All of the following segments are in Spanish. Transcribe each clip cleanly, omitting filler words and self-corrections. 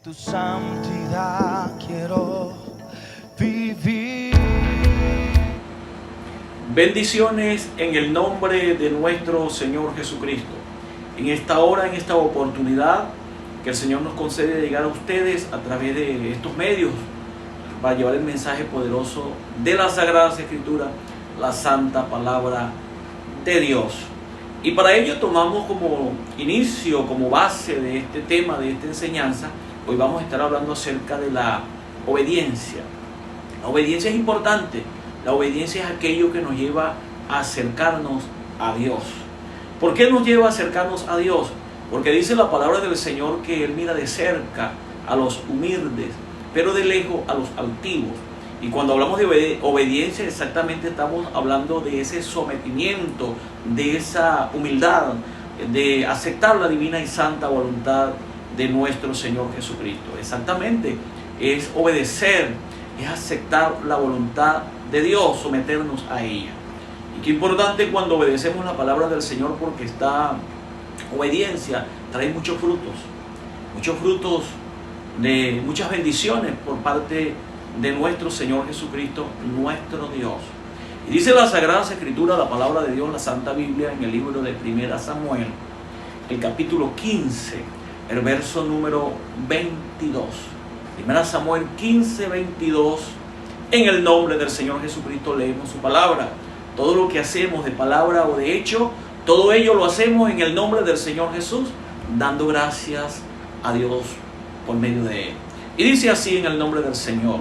Tu santidad quiero vivir. Bendiciones en el nombre de nuestro Señor Jesucristo. En esta hora, en esta oportunidad que el Señor nos concede llegar a ustedes a través de estos medios para llevar el mensaje poderoso de las Sagradas Escrituras, la Santa Palabra de Dios. Y para ello tomamos como inicio, como base de este tema, de esta enseñanza, hoy vamos a estar hablando acerca de la obediencia. La obediencia es importante. La obediencia es aquello que nos lleva a acercarnos a Dios. ¿Por qué nos lleva a acercarnos a Dios? Porque dice la palabra del Señor que Él mira de cerca a los humildes, pero de lejos a los altivos. Y cuando hablamos de obediencia, exactamente estamos hablando de ese sometimiento, de esa humildad, de aceptar la divina y santa voluntad de nuestro Señor Jesucristo. Exactamente, es obedecer, es aceptar la voluntad de Dios, someternos a ella. Y qué importante cuando obedecemos la palabra del Señor, porque esta obediencia trae muchos frutos de muchas bendiciones por parte de nuestro Señor Jesucristo, nuestro Dios. Y dice la Sagrada Escritura, la palabra de Dios, la Santa Biblia, en el libro de 1 Samuel, el capítulo 15, el verso número 22. 1 Samuel 15, 22. En el nombre del Señor Jesucristo leemos su palabra. Todo lo que hacemos de palabra o de hecho, todo ello lo hacemos en el nombre del Señor Jesús, dando gracias a Dios por medio de Él. Y dice así en el nombre del Señor.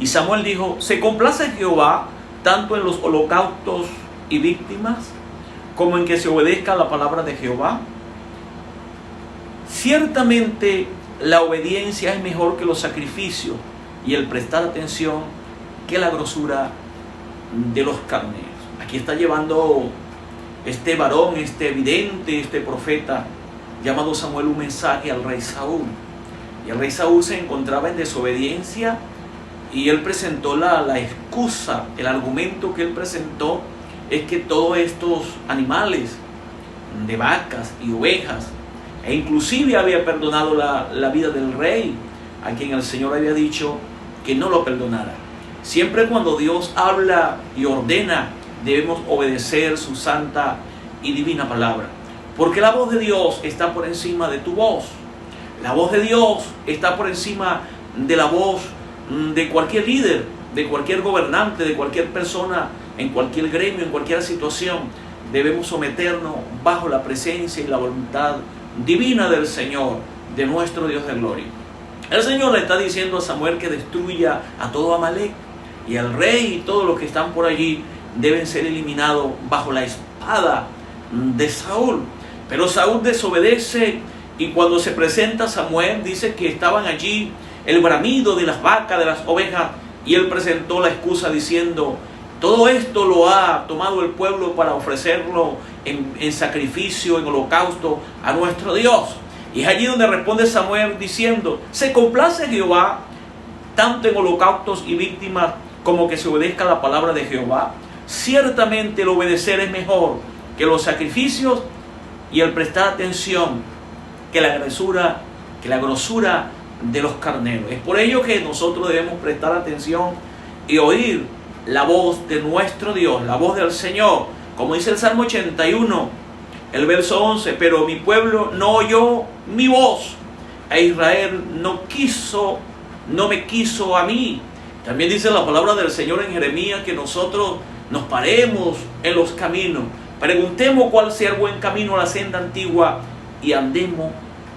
Y Samuel dijo: ¿se complace Jehová tanto en los holocaustos y víctimas, como en que se obedezca la palabra de Jehová? Ciertamente la obediencia es mejor que los sacrificios, y el prestar atención que la grosura de los carneros. Aquí está llevando este varón, este vidente, este profeta llamado Samuel, un mensaje al rey Saúl. Y el rey Saúl se encontraba en desobediencia, y él presentó la excusa, el argumento que él presentó es que todos estos animales de vacas y ovejas, e inclusive había perdonado la vida del rey, a quien el Señor había dicho que no lo perdonara. Siempre cuando Dios habla y ordena, debemos obedecer su santa y divina palabra, porque la voz de Dios está por encima de tu voz. La voz de Dios está por encima de la voz de cualquier líder, de cualquier gobernante, de cualquier persona, en cualquier gremio, en cualquier situación. Debemos someternos bajo la presencia y la voluntad divina del Señor, de nuestro Dios de gloria. El Señor le está diciendo a Samuel que destruya a todo Amalek, y el rey y todos los que están por allí deben ser eliminados bajo la espada de Saúl. Pero Saúl desobedece, y cuando se presenta Samuel, dice que estaban allí el bramido de las vacas, de las ovejas, y él presentó la excusa diciendo: todo esto lo ha tomado el pueblo para ofrecerlo en sacrificio, en holocausto a nuestro Dios. Y es allí donde responde Samuel diciendo: ¿se complace Jehová tanto en holocaustos y víctimas, como que se obedezca la palabra de Jehová? Ciertamente el obedecer es mejor que los sacrificios, y el prestar atención que la grosura de los carneros. Es por ello que nosotros debemos prestar atención y oír la voz de nuestro Dios, la voz del Señor. Como dice el Salmo 81, el verso 11: pero mi pueblo no oyó mi voz, e Israel no me quiso a mí. También dice la palabra del Señor en Jeremías que nosotros nos paremos en los caminos, preguntemos cuál sea el buen camino, la senda antigua, y andemos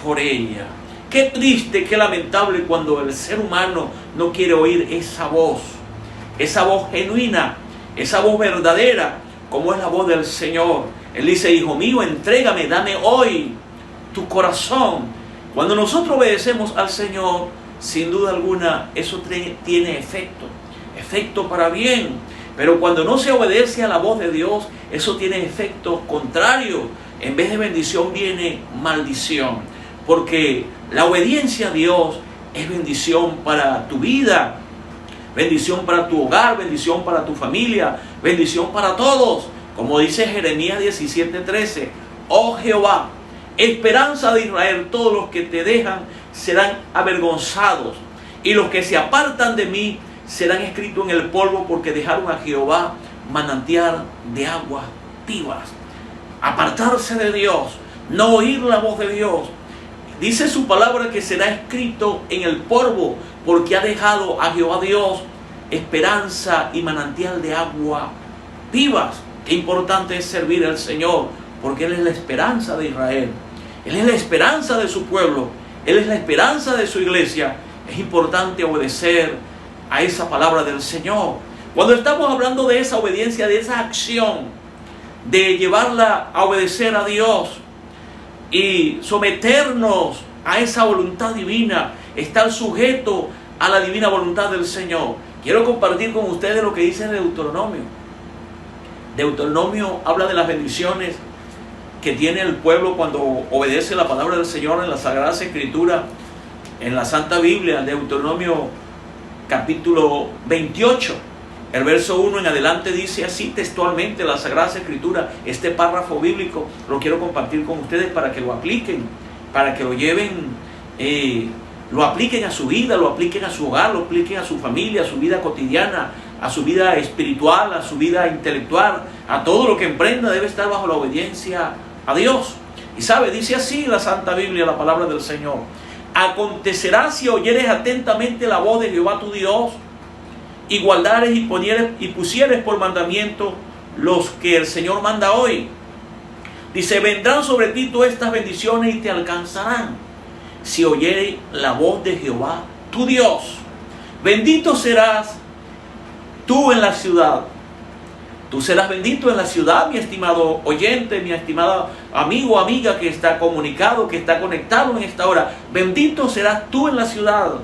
por ella. Qué triste, qué lamentable cuando el ser humano no quiere oír esa voz genuina, esa voz verdadera, como es la voz del Señor. Él dice: hijo mío, entrégame, dame hoy tu corazón. Cuando nosotros obedecemos al Señor, sin duda alguna, eso tiene efecto para bien. Pero cuando no se obedece a la voz de Dios, eso tiene efectos contrarios. En vez de bendición viene maldición. Porque la obediencia a Dios es bendición para tu vida, bendición para tu hogar, bendición para tu familia, bendición para todos. Como dice Jeremías 17:13: oh Jehová, esperanza de Israel, todos los que te dejan serán avergonzados, y los que se apartan de mí serán escritos en el polvo, porque dejaron a Jehová manantial de aguas vivas. Apartarse de Dios, no oír la voz de Dios. Dice su palabra que será escrito en el polvo, porque ha dejado a Jehová Dios esperanza y manantial de agua vivas. Qué importante es servir al Señor, porque Él es la esperanza de Israel. Él es la esperanza de su pueblo. Él es la esperanza de su iglesia. Es importante obedecer a esa palabra del Señor. Cuando estamos hablando de esa obediencia, de esa acción, de llevarla a obedecer a Dios y someternos a esa voluntad divina, estar sujeto a la divina voluntad del Señor. Quiero compartir con ustedes lo que dice Deuteronomio. Deuteronomio habla de las bendiciones que tiene el pueblo cuando obedece la palabra del Señor en la Sagrada Escritura, en la Santa Biblia. Deuteronomio capítulo 28, el verso 1 en adelante dice así textualmente la Sagrada Escritura. Este párrafo bíblico lo quiero compartir con ustedes para que lo apliquen, para que lo lleven, lo apliquen a su vida, lo apliquen a su hogar, lo apliquen a su familia, a su vida cotidiana, a su vida espiritual, a su vida intelectual, a todo lo que emprenda. Debe estar bajo la obediencia a Dios. Y sabe, dice así la Santa Biblia, la palabra del Señor: acontecerá si oyeres atentamente la voz de Jehová tu Dios, y guardares y pusieres por mandamiento los que el Señor manda hoy. Dice: vendrán sobre ti todas estas bendiciones y te alcanzarán si oyeres la voz de Jehová tu Dios. Bendito serás tú en la ciudad. Tú serás bendito en la ciudad, mi estimado oyente, mi estimado amigo o amiga que está comunicado, que está conectado en esta hora. Bendito serás tú en la ciudad.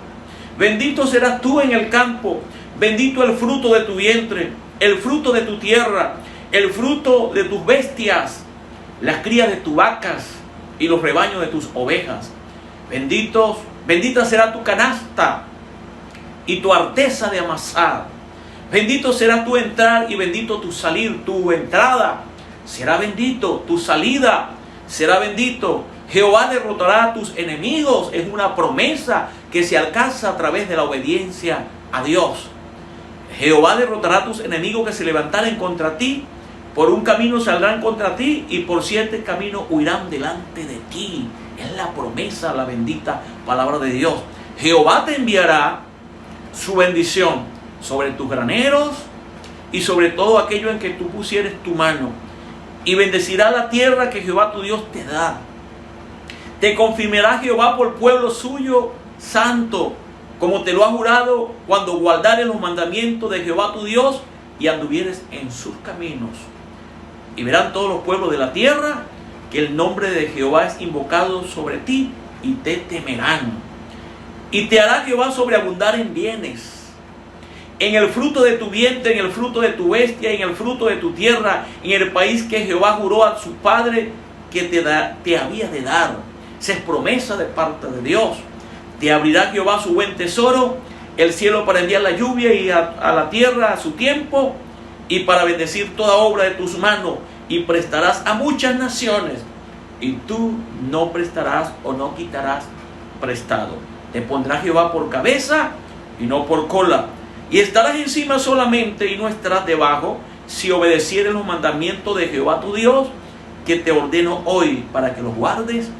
Bendito serás tú en el campo. Bendito el fruto de tu vientre, el fruto de tu tierra, el fruto de tus bestias, las crías de tus vacas y los rebaños de tus ovejas. Bendita será tu canasta y tu arteza de amasar. Bendito será tu entrar y bendito tu salir. Tu entrada será bendito, tu salida será bendito. Jehová derrotará a tus enemigos. Es una promesa que se alcanza a través de la obediencia a Dios. Jehová derrotará a tus enemigos que se levantaren contra ti. Por un camino saldrán contra ti y por 7 caminos huirán delante de ti. Es la promesa, la bendita palabra de Dios. Jehová te enviará su bendición sobre tus graneros y sobre todo aquello en que tú pusieres tu mano, y bendecirá la tierra que Jehová tu Dios te da. Te confirmará Jehová por pueblo suyo santo, como te lo ha jurado, cuando guardares los mandamientos de Jehová tu Dios y anduvieres en sus caminos. Y verán todos los pueblos de la tierra que el nombre de Jehová es invocado sobre ti, y te temerán. Y te hará Jehová sobreabundar en bienes, en el fruto de tu vientre, en el fruto de tu bestia, en el fruto de tu tierra, en el país que Jehová juró a su padre que te había de dar. Esa es promesa de parte de Dios. Te abrirá Jehová su buen tesoro, el cielo para enviar la lluvia y a la tierra a su tiempo, y para bendecir toda obra de tus manos, y prestarás a muchas naciones, y tú no prestarás o no quitarás prestado. Te pondrá Jehová por cabeza y no por cola, y estarás encima solamente y no estarás debajo, si obedecieres los mandamientos de Jehová tu Dios, que te ordeno hoy, para que los guardes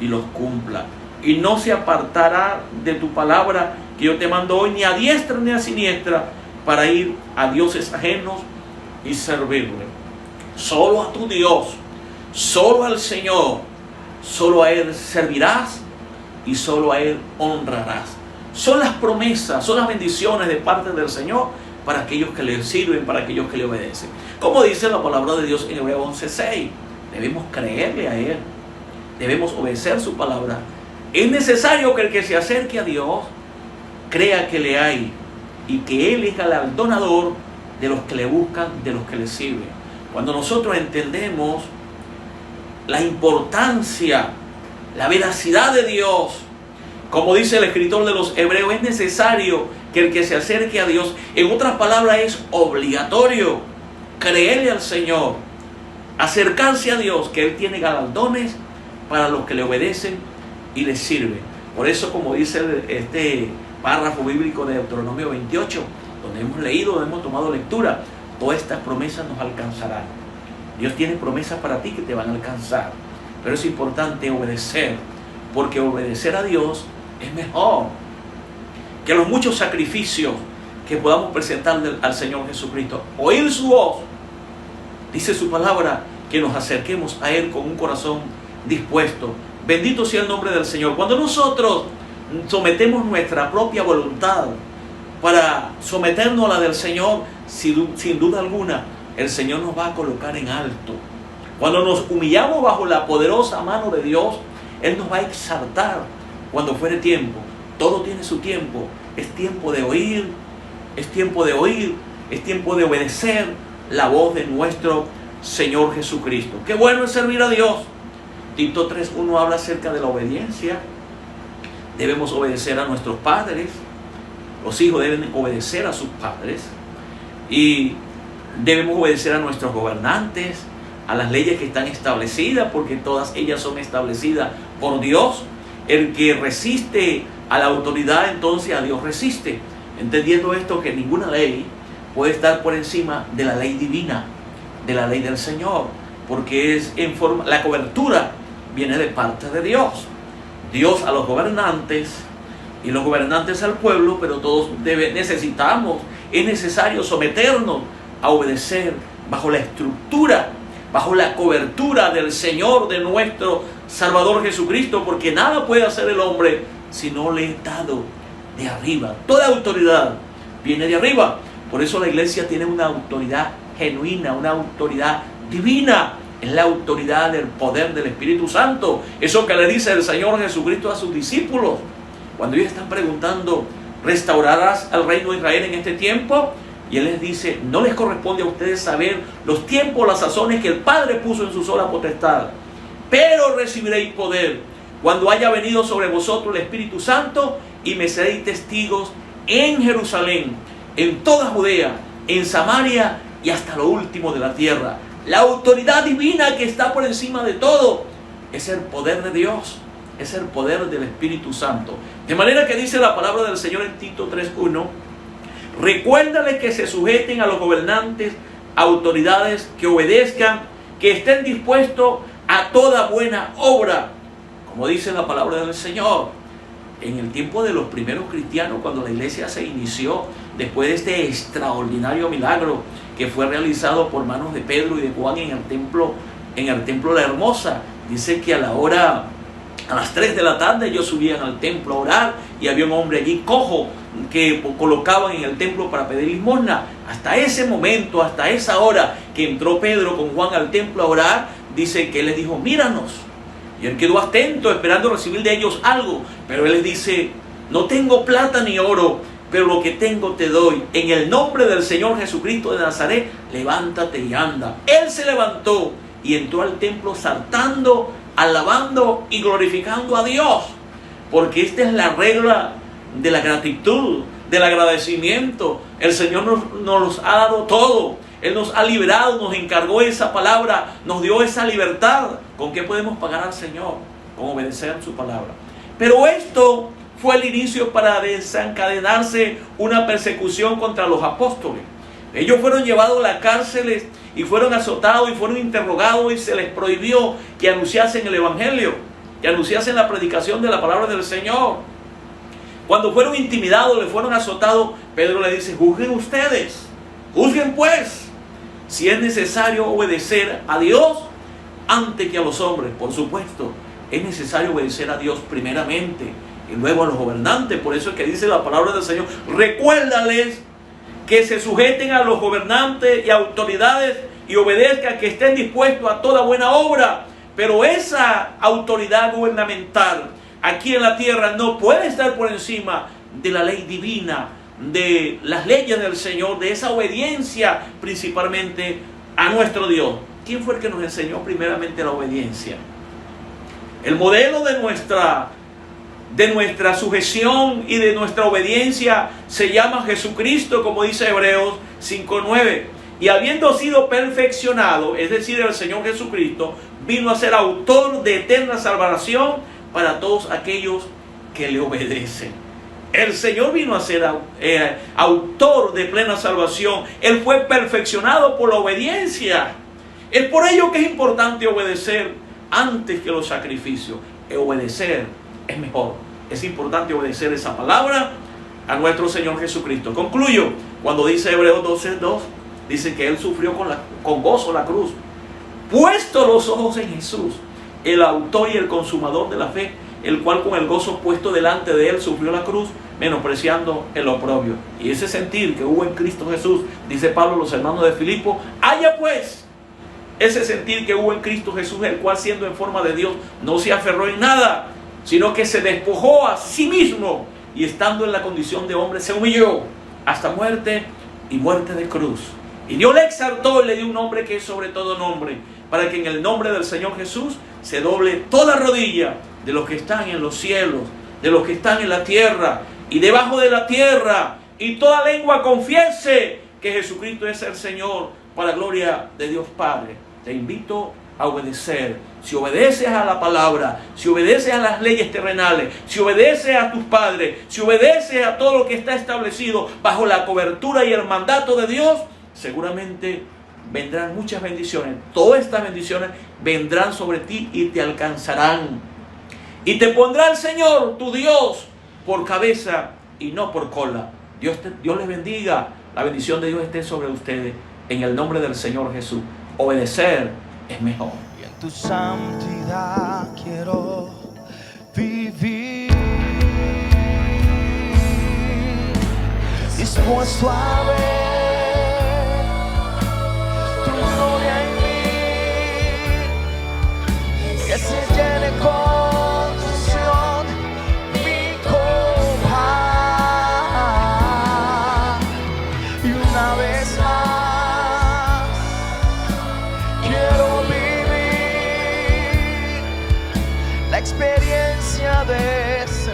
y los cumpla. Y no se apartará de tu palabra que yo te mando hoy, ni a diestra ni a siniestra, para ir a dioses ajenos y servirle. Solo a tu Dios, solo al Señor, solo a Él servirás y solo a Él honrarás. Son las promesas, son las bendiciones de parte del Señor para aquellos que le sirven, para aquellos que le obedecen. Como dice la palabra de Dios en Hebreos 11:6, debemos creerle a Él, debemos obedecer su palabra. Es necesario que el que se acerque a Dios crea que le hay y que Él es galardonador de los que le buscan, de los que le sirven. Cuando nosotros entendemos la importancia, la veracidad de Dios, como dice el escritor de los Hebreos, es necesario que el que se acerque a Dios, en otras palabras, es obligatorio creerle al Señor, acercarse a Dios, que Él tiene galardones para los que le obedecen y les sirven. Por eso, como dice este párrafo bíblico de Deuteronomio 28, donde hemos leído, donde hemos tomado lectura, todas estas promesas nos alcanzarán. Dios tiene promesas para ti que te van a alcanzar, pero es importante obedecer, porque obedecer a Dios es mejor que los muchos sacrificios que podamos presentar al Señor Jesucristo. Oír su voz, dice su palabra, que nos acerquemos a Él con un corazón dispuesto. Bendito sea el nombre del Señor. Cuando nosotros sometemos nuestra propia voluntad para someternos a la del Señor, sin duda alguna, el Señor nos va a colocar en alto. Cuando nos humillamos bajo la poderosa mano de Dios, Él nos va a exaltar cuando fuere tiempo. Todo tiene su tiempo. Es tiempo de oír, es tiempo de oír, es tiempo de obedecer la voz de nuestro Señor Jesucristo. Qué bueno es servir a Dios. Tito 3:1 habla acerca de la obediencia. Debemos obedecer a nuestros padres. Los hijos deben obedecer a sus padres. Y debemos obedecer a nuestros gobernantes, a las leyes que están establecidas, porque todas ellas son establecidas por Dios. El que resiste a la autoridad, entonces a Dios resiste. Entendiendo esto, que ninguna ley puede estar por encima de la ley divina, de la ley del Señor, porque es en forma, la cobertura viene de parte de Dios. Dios a los gobernantes y los gobernantes al pueblo, pero todos necesitamos, es necesario someternos a obedecer bajo la estructura, bajo la cobertura del Señor, de nuestro Salvador Jesucristo, porque nada puede hacer el hombre si no le es dado de arriba. Toda autoridad viene de arriba. Por eso la iglesia tiene una autoridad genuina, una autoridad divina. Es la autoridad del poder del Espíritu Santo. Eso que le dice el Señor Jesucristo a sus discípulos cuando ellos están preguntando: ¿restaurarás al reino de Israel en este tiempo? Y Él les dice: no les corresponde a ustedes saber los tiempos, las sazones que el Padre puso en su sola potestad, pero recibiréis poder cuando haya venido sobre vosotros el Espíritu Santo, y me seréis testigos en Jerusalén, en toda Judea, en Samaria y hasta lo último de la tierra. La autoridad divina que está por encima de todo es el poder de Dios, es el poder del Espíritu Santo. De manera que dice la palabra del Señor en Tito 3:1: recuérdale que se sujeten a los gobernantes, autoridades, que obedezcan, que estén dispuestos a toda buena obra, como dice la palabra del Señor. En el tiempo de los primeros cristianos, cuando la iglesia se inició, después de este extraordinario milagro que fue realizado por manos de Pedro y de Juan en el templo La Hermosa, dice que a las 3 de la tarde ellos subían al templo a orar, y había un hombre allí cojo que colocaban en el templo para pedir limosna. Hasta ese momento, hasta esa hora que entró Pedro con Juan al templo a orar, dice que él les dijo: míranos. Y él quedó atento, esperando recibir de ellos algo. Pero él les dice: no tengo plata ni oro, pero lo que tengo te doy. En el nombre del Señor Jesucristo de Nazaret, levántate y anda. Él se levantó y entró al templo saltando, alabando y glorificando a Dios. Porque esta es la regla de la gratitud, del agradecimiento. El Señor nos ha dado todo. Él nos ha liberado, nos encargó esa palabra, nos dio esa libertad. ¿Con qué podemos pagar al Señor? Con obedecer su palabra. Pero esto fue el inicio para desencadenarse una persecución contra los apóstoles. Ellos fueron llevados a las cárceles y fueron azotados y fueron interrogados, y se les prohibió que anunciasen el Evangelio, que anunciasen la predicación de la palabra del Señor. Cuando fueron intimidados, les fueron azotados, Pedro le dice: juzguen ustedes, juzguen pues, si es necesario obedecer a Dios antes que a los hombres. Por supuesto, es necesario obedecer a Dios primeramente y luego a los gobernantes. Por eso es que dice la palabra del Señor: recuérdales que se sujeten a los gobernantes y autoridades y obedezcan, que estén dispuestos a toda buena obra. Pero esa autoridad gubernamental aquí en la tierra no puede estar por encima de la ley divina, de las leyes del Señor, de esa obediencia principalmente a nuestro Dios. ¿Quién fue el que nos enseñó primeramente la obediencia? El modelo de nuestra sujeción y de nuestra obediencia se llama Jesucristo, como dice Hebreos 5:9. Y habiendo sido perfeccionado, es decir, el Señor Jesucristo, vino a ser autor de eterna salvación para todos aquellos que le obedecen. El Señor vino a ser autor de plena salvación. Él fue perfeccionado por la obediencia. Es por ello que es importante obedecer antes que los sacrificios. Obedecer es mejor. Es importante obedecer esa palabra a nuestro Señor Jesucristo. Concluyo cuando dice Hebreos 12:2, dice que Él sufrió con gozo la cruz. Puesto los ojos en Jesús, el autor y el consumador de la fe, el cual con el gozo puesto delante de Él sufrió la cruz, menospreciando el oprobio. Y ese sentir que hubo en Cristo Jesús, dice Pablo a los hermanos de Filipo, haya pues ese sentir que hubo en Cristo Jesús, el cual siendo en forma de Dios no se aferró en nada, sino que se despojó a sí mismo y estando en la condición de hombre se humilló hasta muerte y muerte de cruz. Y Dios le exaltó y le dio un nombre que es sobre todo nombre, para que en el nombre del Señor Jesús se doble toda rodilla de los que están en los cielos, de los que están en la tierra y debajo de la tierra, y toda lengua confiese que Jesucristo es el Señor, para gloria de Dios Padre. Te invito a obedecer. Si obedeces a la palabra, si obedeces a las leyes terrenales, si obedeces a tus padres, si obedeces a todo lo que está establecido bajo la cobertura y el mandato de Dios, seguramente vendrán muchas bendiciones. Todas estas bendiciones vendrán sobre ti y te alcanzarán. Y te pondrá el Señor, tu Dios, por cabeza y no por cola. Dios les bendiga. La bendición de Dios esté sobre ustedes. En el nombre del Señor Jesús. Obedecer es mejor. Y en tu santidad quiero vivir, dispuesto a ver tu gloria en mí, que se llene con tu unción mi copa, y una vez más quiero vivir la experiencia de ese